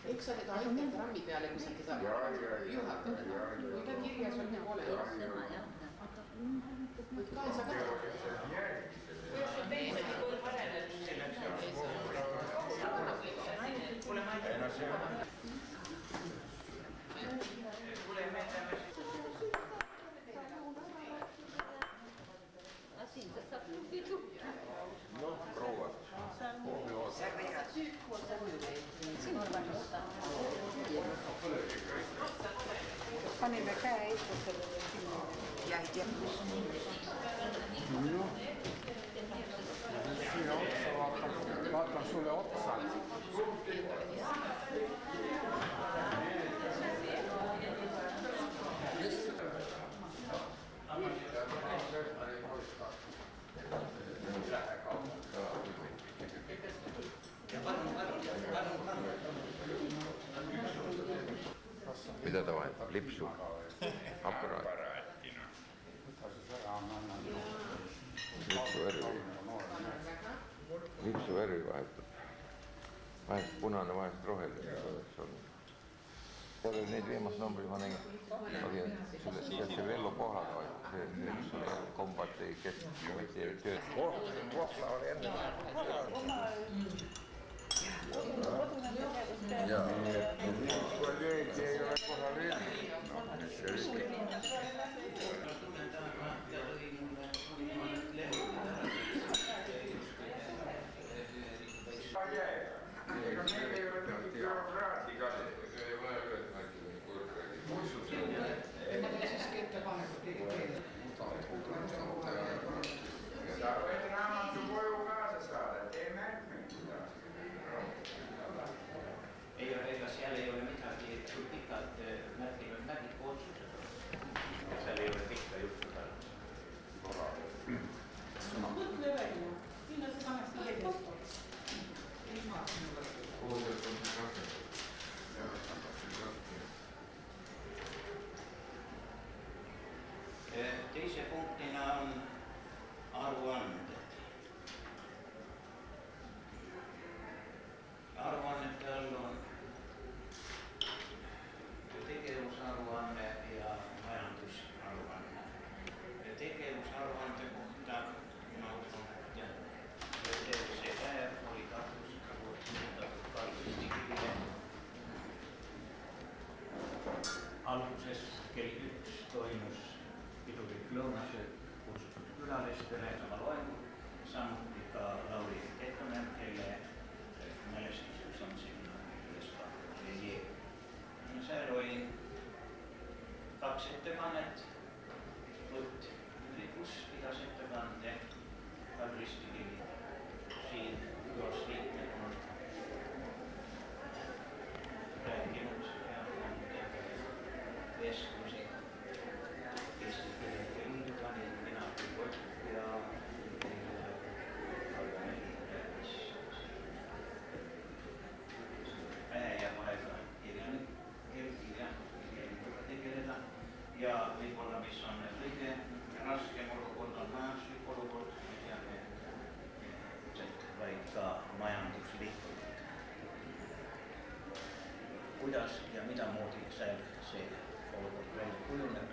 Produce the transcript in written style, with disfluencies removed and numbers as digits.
Eks sa teda aitab rammi peale, kui sa teda juhatad. Kui ta kirjas on nii ole. Võid ka sa ka. Kuidas on teisegi kui parenenud? Kuule, ma ei tea. No, proua. Panime käe eestlastele sinna. Ja ei tea. No. Siia otsa vaatan sulle otsa. Mida ta vahetab? Lipsu? Aparaati. Lipsu värvi vahetab. Vahest punane, vahest roheline. Seal oli neid viimast numbri, ma nägin see Vello Pohlaga, see kombati keskkomiteeri tööd. Pohla oli enne. Jaa, kolleegi ei ole kohal Sa võid raamatu koju kaasa saada, tee märkmeid. Ega seal ei ole midagi pikalt märginud märgiku otsused. Seal ei ole pikka juttu tarvis. Mõtle välja, sinna see tahaks keelest. Teise punktina on aruanded. Aruannete all on tegevusaruanne ja majandusaruanne. Tegevusaruande kohta ma usun, et see päev oli Tartus muudatud Kalvistikile. Alguses kell 1 toimus pidulik lõunasöök kutsutud külalistele sama loengul, samuti ka Lauri Ketonen, kelle mälestuseks on sinna üles pandud. Seal oli 2 ettekannet, Võtt Ülikus pidas ettekande, Kalvistikili siin juhosliikmed on rääkinud ja vestlusi Eesti Keelete Liiduga, nii mina kui Võtt ja jääb aega kirjanikuga tegeleda ja võib-olla, mis on kõige raskem olukord, on majanduslik olukord, me teame, vaid ka majanduslikult. Kuidas ja mida moodi see olukord välja kujuneb,